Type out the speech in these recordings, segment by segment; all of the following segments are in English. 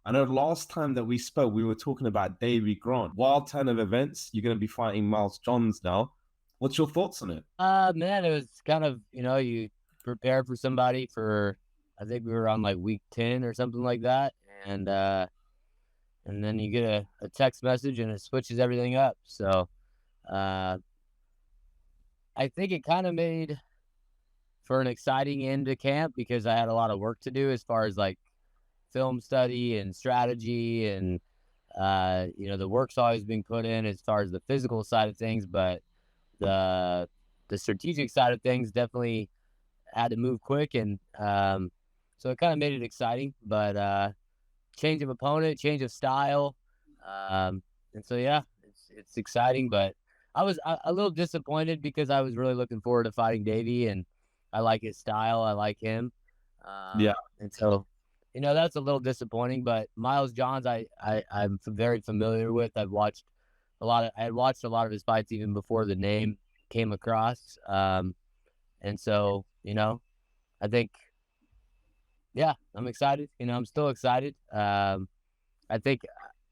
I know last time that we spoke, we were talking about Davey Grant. Wild turn of events. You're going to be fighting Miles Johns now. What's your thoughts on it? Man, it was kind of, you prepare for somebody for, I think we were on like week 10 or something like that. And then you get a text message and it switches everything up. So, uh, I think it kind of made for an exciting end to camp because I had a lot of work to do as far as like film study and strategy and, the work's always been put in as far as the physical side of things, but the the strategic side of things definitely had to move quick, and so it kind of made it exciting. But change of opponent, change of style, and so yeah, it's exciting. But I was a little disappointed because I was really looking forward to fighting Davey, and I like his style, I like him, Yeah. and so that's a little disappointing. But Miles Johns, I'm very familiar with. I had watched a lot of his fights even before the name came across. And so, I think, yeah, I'm excited. I'm still excited. I think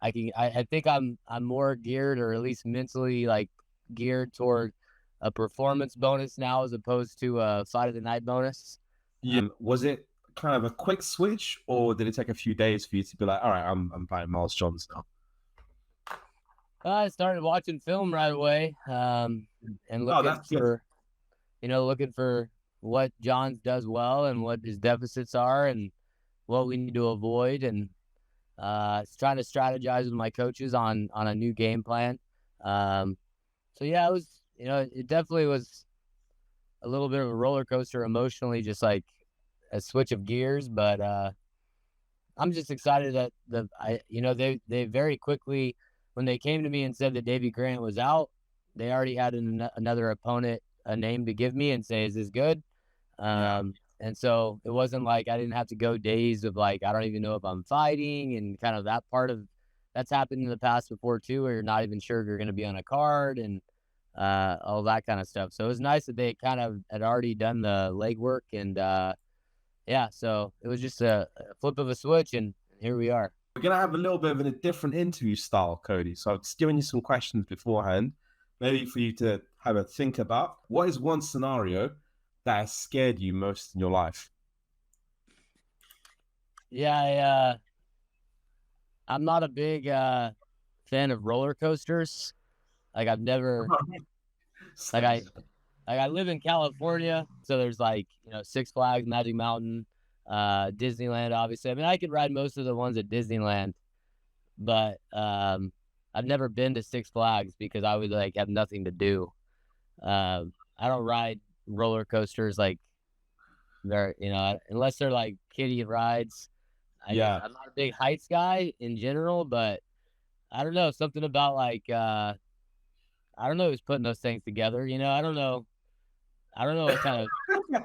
I think I'm more geared, or at least mentally like geared toward a performance bonus now as opposed to a fight of the night bonus. Yeah. Was it kind of a quick switch, or did it take a few days for you to be like, all right, I'm fighting Miles Johns now? I started watching film right away, and Oh, looking that's good. for, looking for what Johns does well and what his deficits are and what we need to avoid, and trying to strategize with my coaches on a new game plan. So yeah, it was, it definitely was a little bit of a roller coaster emotionally, just like a switch of gears. But I'm just excited that they very quickly, when they came to me and said that Davey Grant was out, they already had another opponent, a name to give me and say, is this good? And so it wasn't like I didn't have to go days of like, I don't even know if I'm fighting, and kind of that part of that's happened in the past before too, where you're not even sure if you're going to be on a card and all that kind of stuff. So it was nice that they kind of had already done the legwork, and yeah, so it was just a flip of a switch, and here we are. We're going to have a little bit of a different interview style, Cody. So I've just given you some questions beforehand, maybe for you to have a think about. What is one scenario that has scared you most in your life? Yeah, I'm not a big fan of roller coasters. Like I've never like I live in California, so there's like, Six Flags, Magic Mountain, Disneyland, obviously. I mean, I could ride most of the ones at Disneyland, but I've never been to Six Flags because I would like have nothing to do. I don't ride roller coasters like they're, unless they're like kiddie rides. Yeah. I'm not a big heights guy in general, but I don't know, something about like I don't know who's putting those things together. I don't know what kind of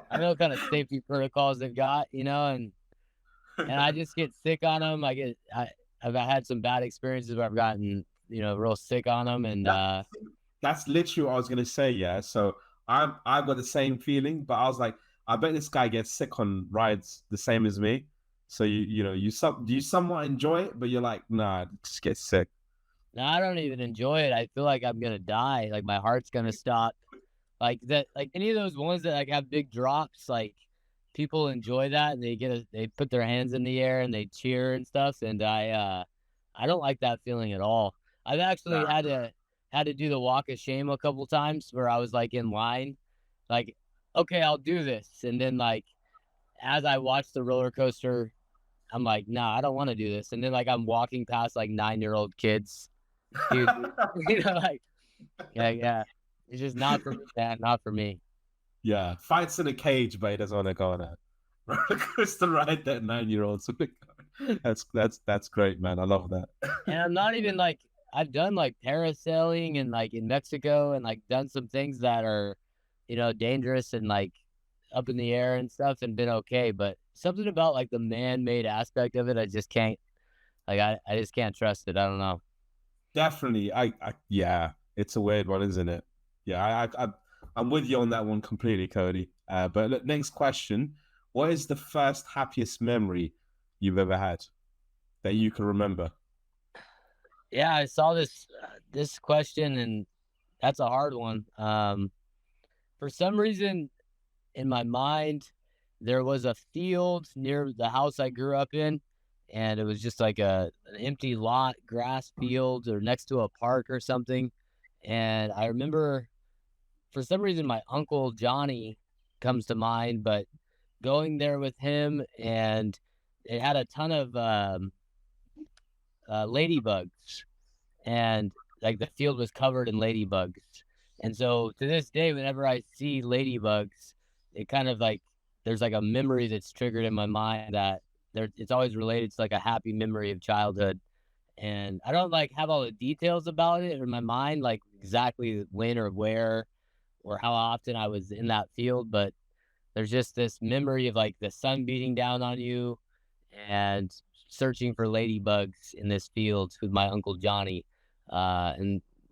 I don't know what kind of safety protocols they've got, and I just get sick on them. I've had some bad experiences where I've gotten, real sick on them, and That's literally what I was gonna say. Yeah, so I've got the same feeling, but I was like, I bet this guy gets sick on rides the same as me. So you somewhat enjoy it, but you're like, nah, just get sick. no, I don't even enjoy it. I feel like I'm gonna die. Like my heart's gonna stop. Like that, like any of those ones that like have big drops, like people enjoy that and they put their hands in the air and they cheer and stuff. And I don't like that feeling at all. I've actually Nah. had to do the walk of shame a couple times where I was like in line, like, okay, I'll do this. And then like as I watch the roller coaster, I'm like, nah, I don't want to do this. And then like I'm walking past like 9-year-old kids, dude, like yeah. It's just not for me, man. Not for me. Yeah, fights in a cage, but he doesn't want to go on a roller coaster ride that 9-year-olds. That's great, man. I love that. And I'm not even like I've done like parasailing and like in Mexico and like done some things that are, dangerous and like up in the air and stuff and been okay. But something about like the man-made aspect of it, I just can't like I just can't trust it. I don't know. Definitely, yeah, it's a weird one, isn't it? Yeah, I'm with you on that one completely, Cody. But look, next question: what is the first happiest memory you've ever had? that you can remember? Yeah, I saw this question, and that's a hard one. For some reason, in my mind, there was a field near the house I grew up in, and it was just like an empty lot, grass field, or next to a park or something. And I remember, for some reason, my uncle Johnny comes to mind, but going there with him, and it had a ton of ladybugs, and like the field was covered in ladybugs. And so to this day, whenever I see ladybugs, it kind of like there's like a memory that's triggered in my mind that it's always related to like a happy memory of childhood. And I don't like have all the details about it in my mind, like exactly when or where or how often I was in that field, but there's just this memory of like the sun beating down on you and searching for ladybugs in this field with my uncle Johnny.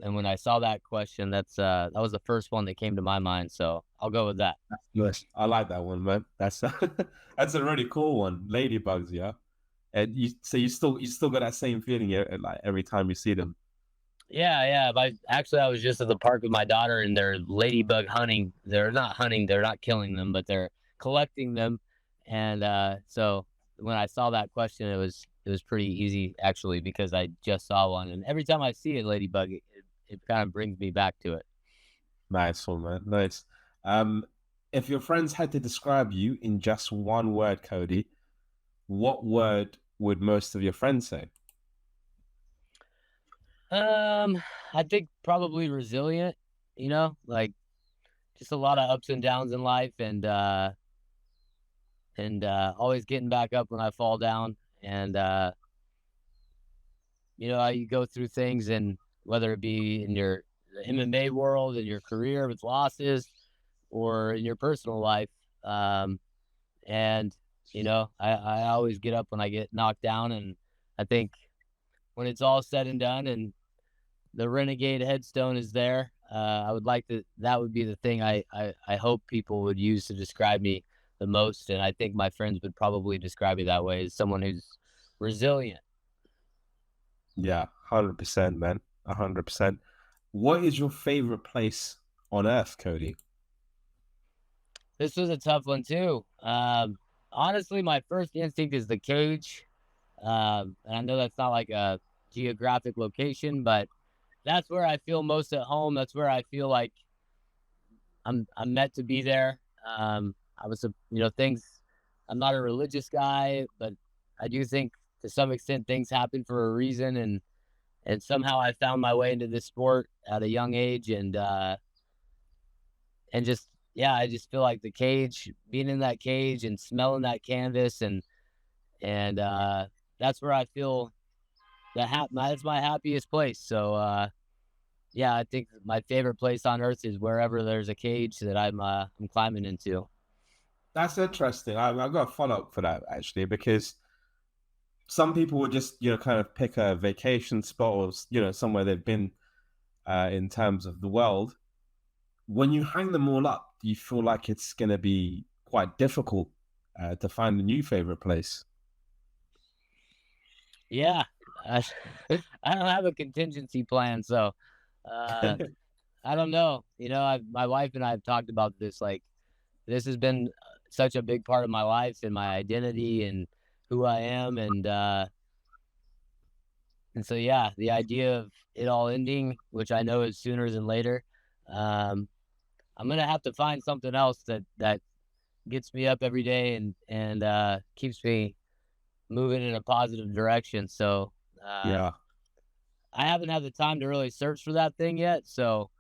And when I saw that question, that was the first one that came to my mind. So I'll go with that. Yes, I like that one, man. That's that's a really cool one. Ladybugs, yeah. And you still got that same feeling, yeah, like every time you see them. Yeah, yeah. But actually, I was just at the park with my daughter, and they're ladybug hunting. They're not hunting. They're not killing them, but they're collecting them. And so when I saw that question, it was pretty easy actually because I just saw one, and every time I see a ladybug, it kind of brings me back to it. Nice one, man. Nice. Um, if your friends had to describe you in just one word, Cody, what word would most of your friends say? Um, I think probably resilient. Like just a lot of ups and downs in life, and always getting back up when I fall down. And you go through things, and whether it be in your MMA world, in your career with losses, or in your personal life. And I always get up when I get knocked down, and I think when it's all said and done, and the renegade headstone is there, I would like that would be the thing I hope people would use to describe me the most. And I think my friends would probably describe me that way, as someone who's resilient. Yeah, 100%, man. 100%. What is your favorite place on earth, Cody? This was a tough one too. Honestly, my first instinct is the cage. And I know that's not like a geographic location, but that's where I feel most at home. That's where I feel like I'm meant to be there. I was things. I'm not a religious guy, but I do think to some extent things happen for a reason, and somehow I found my way into this sport at a young age, and just yeah, I just feel like the cage, being in that cage and smelling that canvas, and that's where I feel that's my happiest place. So yeah, I think my favorite place on earth is wherever there's a cage that I'm climbing into. That's interesting. I've got a follow up for that actually, because some people would just, kind of pick a vacation spot or, somewhere they've been in terms of the world. When you hang them all up, do you feel like it's going to be quite difficult to find a new favorite place? Yeah, I, I don't have a contingency plan, so uh, I don't know. My wife and I have talked about this. Like, this has been such a big part of my life and my identity and who I am, and so yeah, the idea of it all ending, which I know is sooner than later. Um, I'm gonna have to find something else that gets me up every day and keeps me moving in a positive direction. So uh, Yeah. I haven't had the time to really search for that thing yet. So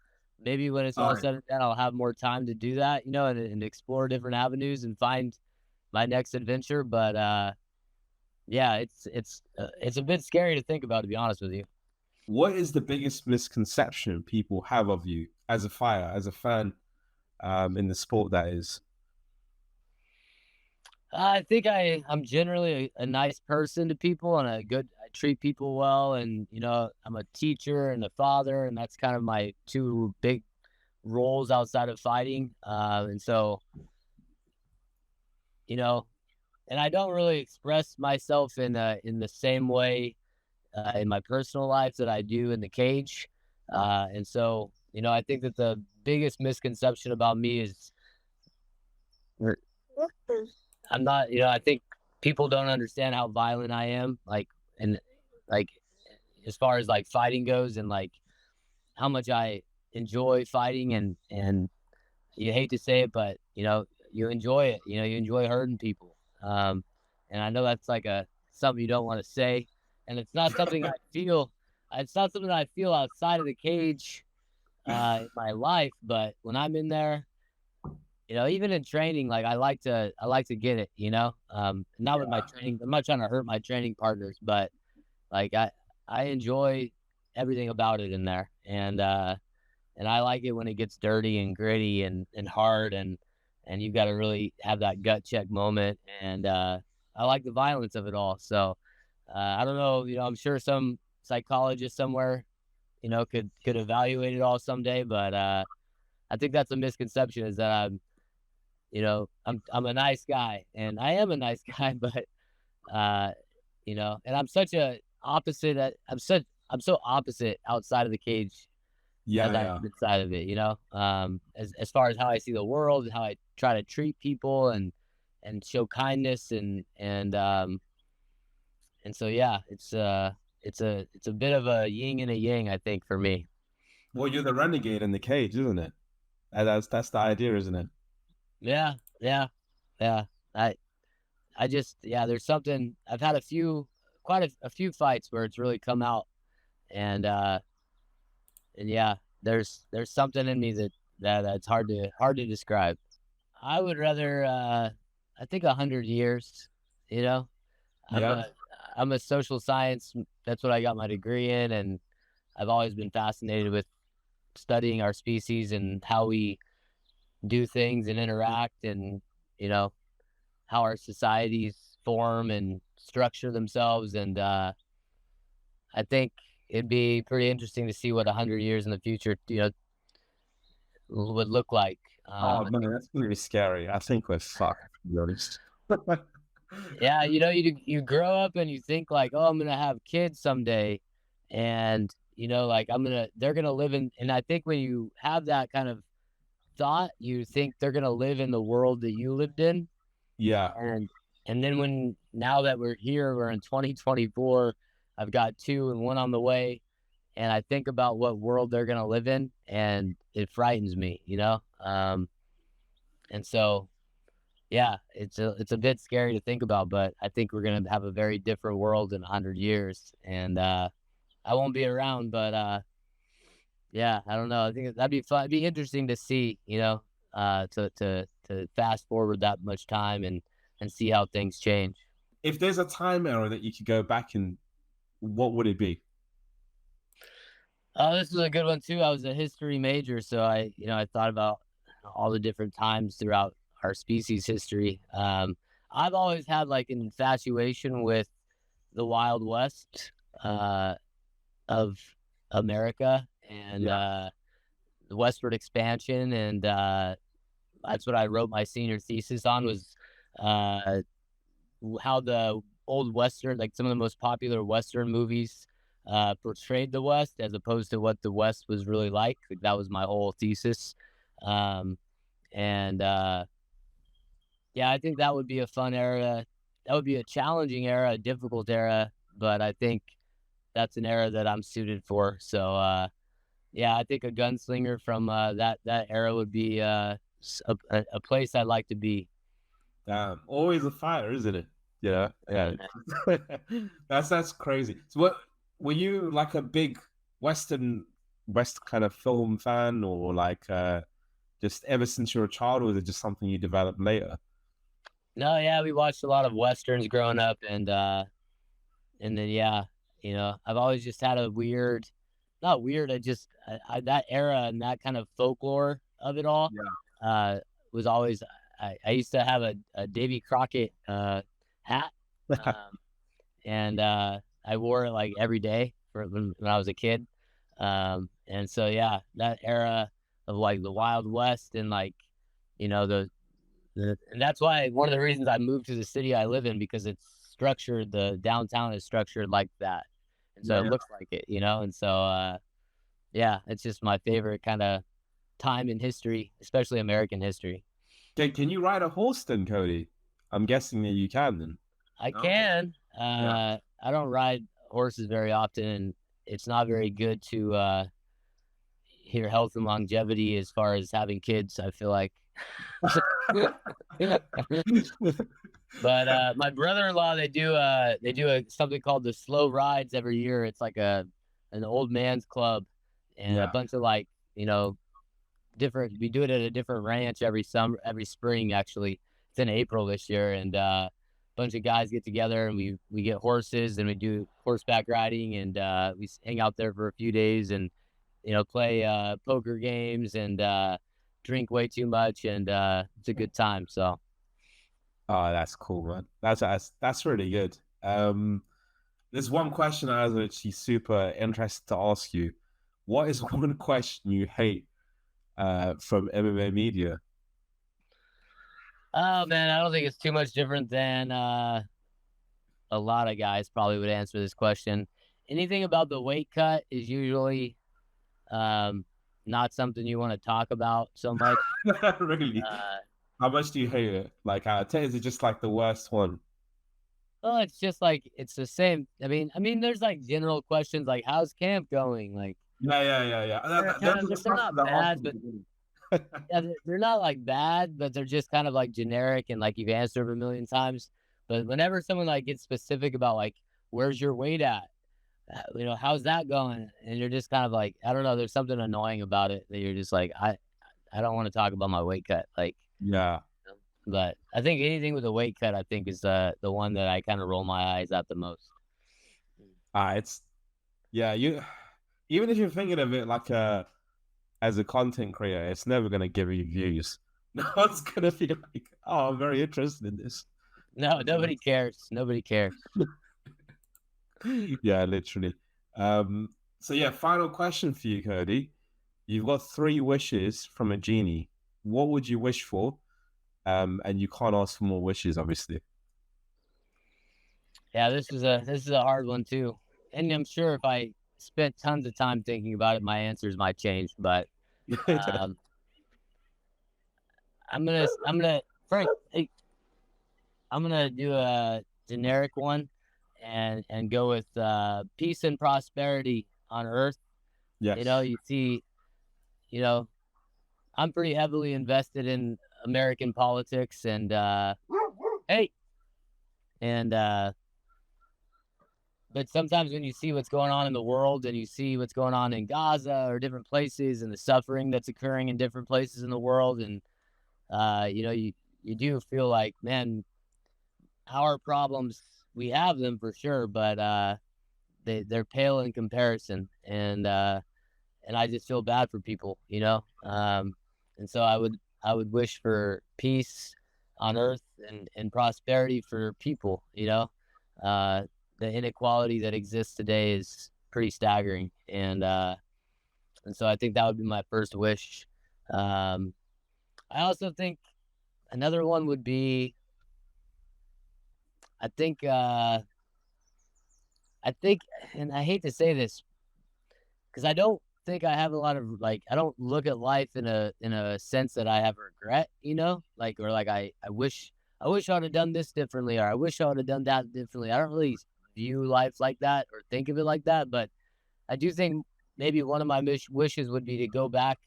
maybe when it's All all right. said and done, I'll have more time to do that, and explore different avenues and find my next adventure. But yeah, it's a bit scary to think about, to be honest with you. What is the biggest misconception people have of you as a fighter, as a fan, in the sport that is? I think I'm generally a nice person to people, and I treat people well, and I'm a teacher and a father, and that's kind of my two big roles outside of fighting. And so you know and I don't really express myself in the same way in my personal life that I do in the cage. And so, I think that the biggest misconception about me is er, I'm not, I think people don't understand how violent I am, and like, as far as like fighting goes, and like how much I enjoy fighting, and you hate to say it, but you enjoy it. You enjoy hurting people. And I know that's like something you don't want to say, and it's not something I feel. It's not something I feel outside of the cage in my life. But when I'm in there, even in training, like I like to get it. Not with my training. I'm not trying to hurt my training partners, but like I enjoy everything about it in there, and I like it when it gets dirty and gritty and hard, and you've got to really have that gut check moment. And I like the violence of it all. So I don't know, I'm sure some psychologist somewhere, could evaluate it all someday, but I think that's a misconception, is that I'm a nice guy, and I am a nice guy, but uh, and I'm such a opposite. I'm so opposite outside of the cage Yeah, as I yeah. am inside of it, as far as how I see the world, and how I try to treat people, and show kindness, and so yeah, it's a bit of a yin and a yang, I think, for me. Well, you're the renegade in the cage, isn't it? And that's the idea, isn't it? Yeah, yeah, yeah. I I just, yeah, there's something. I've had quite a few fights where it's really come out, and yeah, there's something in me that's hard to describe. I would rather, I think 100 years. You know, I'm Yeah. a I'm a social science. That's what I got my degree in, and I've always been fascinated with studying our species and how we do things and interact, and you know how our societies form and structure themselves. And I think it'd be pretty interesting to see what 100 years in the future, would look like. Oh man, that's gonna be scary. I think we're fucked, to be honest. Yeah, you grow up and you think like, oh, I'm gonna have kids someday, and like they're gonna live in. And I think when you have that kind of thought, you think they're gonna live in the world that you lived in, Yeah. and then now that we're here, we're in 2024. I've got two and one on the way, and I think about what world they're gonna live in, and it frightens me. And so yeah, it's a bit scary to think about, but I think we're gonna have a very different world in 100 years, and I won't be around, but yeah, I don't know. I think that'd be fun. It'd be interesting to see, to fast forward that much time, and see how things change. If there's a time era that you could go back in, what would it be? Oh, this is a good one too. I was a history major, so I thought about all the different times throughout our species history. I've always had like an infatuation with the Wild West of America, and Yeah. the westward expansion, and that's what I wrote my senior thesis on, was uh, how the old Western, like some of the most popular Western movies, portrayed the West, as opposed to what the West was really like. Like, that was my whole thesis. Um, and yeah, I think that would be a fun era. That would be a challenging era, a difficult era, but I think that's an era that I'm suited for. So yeah, I think a gunslinger from that era would be a place I'd like to be. Damn. Always a fighter, isn't it? Yeah. Yeah. That's crazy. So what were you like a big West kind of film fan, or like just ever since you were a child, or was it just something you developed later? No, yeah, we watched a lot of westerns growing up, and then yeah, I've always just had a weird, not weird, that era and that kind of folklore of it all, uh, was always. I used to have a Davy Crockett hat, um, and I wore it like every day for when I was a kid. And so yeah, that era of like the Wild West, and like the And that's why one of the reasons I moved to the city I live in, because it's structured, the downtown is structured like that. And so Yeah, it yeah. looks like it, you know? And so, yeah, it's just my favorite kind of time in history, especially American history. Can you ride a horse then, Cody? I'm guessing that you can then. I No? can. Yeah. I don't ride horses very often, and it's not very good to hear health and longevity as far as having kids, I feel like. But my brother-in-law, they do something called the slow rides every year. It's like an old man's club, and a Yeah. bunch of like, you know, different. We do it at a different ranch every spring. Actually, it's in April this year, and a bunch of guys get together and we get horses and we do horseback riding, and we hang out there for a few days and play poker games and drink way too much, and it's a good time. So. Oh, that's cool, man. That's really good. There's one question I was actually super interested to ask you. What is one question you hate from MMA media? Oh man, I don't think it's too much different than a lot of guys probably would answer this question. Anything about the weight cut is usually um, not something you want to talk about so much. Really? Uh, How much do you hate it? Like, is it just like the worst one? well, it's just like it's the same. I mean, there's like general questions like how's camp going? Like Yeah, yeah, yeah, yeah. they're Those kind are of the they're stuff not that ask bad, in the but beginning. yeah, they're not like bad, but they're just kind of like generic and like you've answered them a million times. But whenever someone like gets specific about like where's your weight at, how's that going? And you're just kind of like, I don't know, there's something annoying about it that you're just like, I don't want to talk about my weight cut. Like, Yeah. but I think anything with a weight cut, I think is the one that I kind of roll my eyes at the most. It's yeah, you even if you're thinking of it like as a content creator, it's never gonna give you views. No one's gonna be like, oh, I'm very interested in this. No, nobody cares. Nobody cares. Yeah, literally. So yeah, final question for you, Cody. You've got three wishes from a genie. What would you wish for? And you can't ask for more wishes, obviously. Yeah, this is a hard one too. And I'm sure if I spent tons of time thinking about it, my answers might change. But um, I'm gonna Frank, hey, I'm gonna do a generic one and go with peace and prosperity on Earth. Yes. You see, you know, I'm pretty heavily invested in American politics and hey, and but sometimes when you see what's going on in the world and you see what's going on in Gaza or different places and the suffering that's occurring in different places in the world, and you do feel like, man, our problems, we have them for sure, but they're pale in comparison, and I just feel bad for people. And so I would wish for peace on earth and prosperity for people. Uh, the inequality that exists today is pretty staggering, and so I think that would be my first wish. Um, I also think another one would be, I think, I think, and I hate to say this because I don't think I have a lot of like, I don't look at life in a sense that I have regret, like, or like I wish I would have done this differently, or I wish I would have done that differently. I don't really view life like that or think of it like that, but I do think maybe one of my wishes would be to go back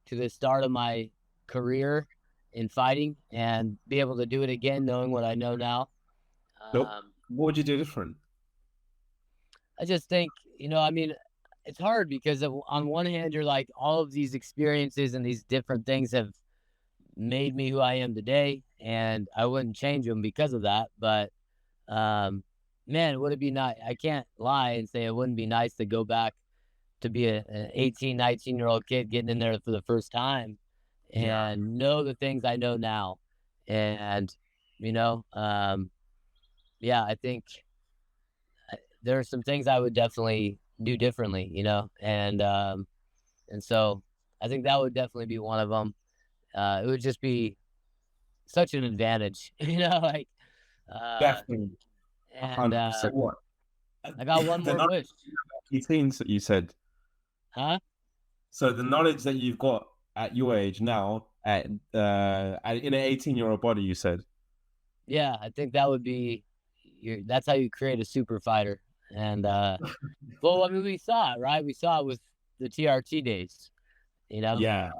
to the start of my career in fighting and be able to do it again, knowing what I know now. Nope. Um, What would you do different? I just think, I mean, it's hard because on one hand, you're like, all of these experiences and these different things have made me who I am today, and I wouldn't change them because of that. But um, man, would it be nice? I can't lie and say it wouldn't be nice to go back to be an 18, 19-year-old kid getting in there for the first time Yeah. and know the things I know now. And, you know, um, yeah, I think there are some things I would definitely do differently. And so I think that would definitely be one of them. It would just be such an advantage, like, Definitely, and 100%. What? I got one The more knowledge wish. you think that you said. Huh? So the knowledge that you've got at your age now, in an 18-year-old body, you said. Yeah, I think that would be that's how you create a super fighter. And well, I mean, we saw it, right? We saw it with the TRT days, you know. Yeah.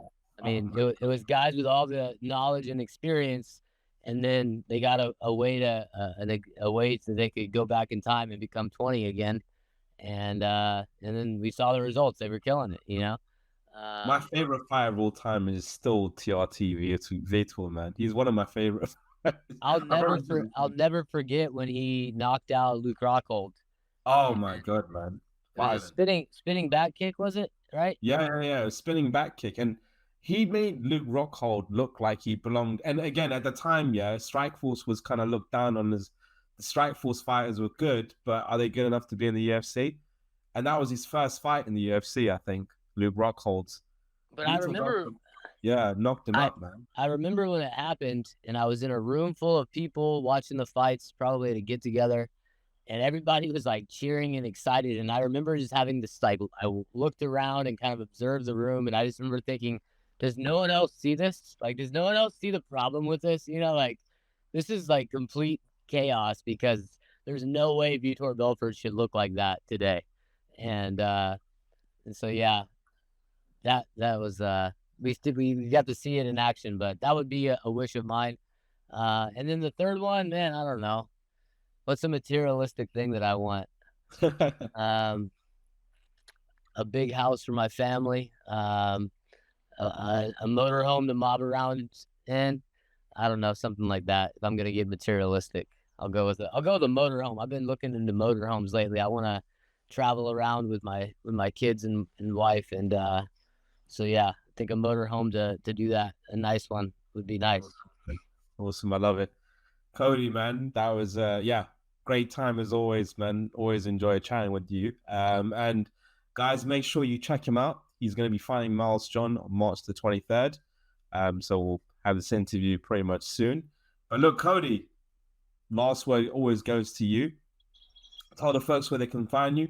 I mean, it was guys with all the knowledge and experience, and then they got a way to a way so they could go back in time and become 20 again, and then we saw the results. They were killing it. My Um, favorite fighter of all time is still TRT Vitor, man. He's one of my favorite. I remember. I'll never forget when he knocked out Luke Rockhold. Oh my god, man! It was a Violent. spinning back kick, was it? Right? Yeah. A spinning back kick, and he made Luke Rockhold look like he belonged. And again, at the time, yeah, Strikeforce was kind of looked down on as the Strikeforce fighters were good, but are they good enough to be in the UFC? And that was his first fight in the UFC, I think. Luke Rockhold's. But I Vitor remember knocked him I up, man. I remember when it happened, and I was in a room full of people watching the fights, probably at a get together, and everybody was like cheering and excited. And I remember just having this like I looked around and kind of observed the room, and I just remember thinking, does no one else see this? Like, does no one else see the problem with this? Like this is like complete chaos because there's no way Vitor Belfort should look like that today. And so yeah, that was we got to see it in action, but that would be a wish of mine. And then the third one, man, I don't know. What's a materialistic thing that I want? Um, a big house for my family. A motorhome to mob around in. I don't know, something like that. If I'm gonna get materialistic, I'll go with it. I'll go with a motorhome. I've been looking into motorhomes lately. I want to travel around with my kids and wife, and so yeah, I think a motorhome to do that, a nice one would be nice. Awesome. I love it. Cody, man, that was great time as always, man. Always enjoy chatting with you. And guys, make sure you check him out. He's going to be fighting Miles John on March the 23rd. So we'll have this interview pretty much soon. But look, Cody, last word always goes to you. Tell the folks where they can find you.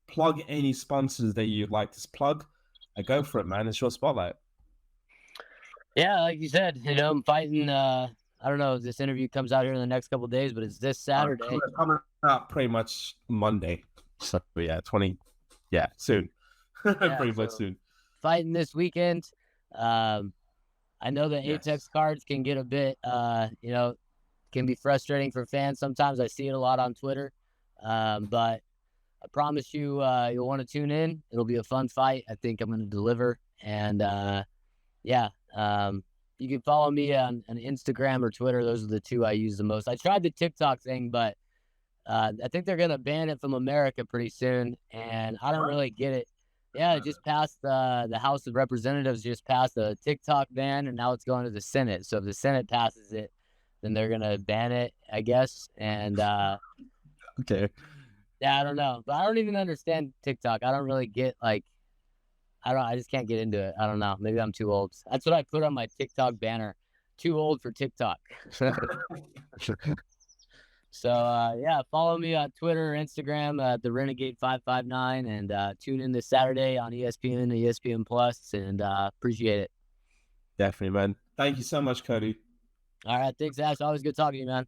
Plug any sponsors that you'd like to plug. Go for it, man. It's your spotlight. Yeah, like you said, I'm fighting. I don't know if this interview comes out here in the next couple of days, but it's this Saturday. Coming out pretty much Monday. So yeah, soon. Pretty much soon. Fighting this weekend. I know the Apex cards can get a bit, can be frustrating for fans sometimes. I see it a lot on Twitter, but I promise you, you'll want to tune in. It'll be a fun fight. I think I'm going to deliver, and you can follow me on Instagram or Twitter. Those are the two I use the most. I tried the TikTok thing, but I think they're going to ban it from America pretty soon, and I don't really get it. Yeah, it just passed the House of Representatives just passed a TikTok ban, and now it's going to the Senate. So if the Senate passes it, then they're going to ban it, I guess. And okay. Yeah, I don't know. But I don't even understand TikTok. I don't really get I just can't get into it. I don't know. Maybe I'm too old. That's what I put on my TikTok banner. Too old for TikTok. So, follow me on Twitter, Instagram, the Renegade 559, and tune in this Saturday on ESPN and ESPN Plus, and appreciate it. Definitely, man. Thank you so much, Cody. All right. Thanks, Ash. Always good talking to you, man.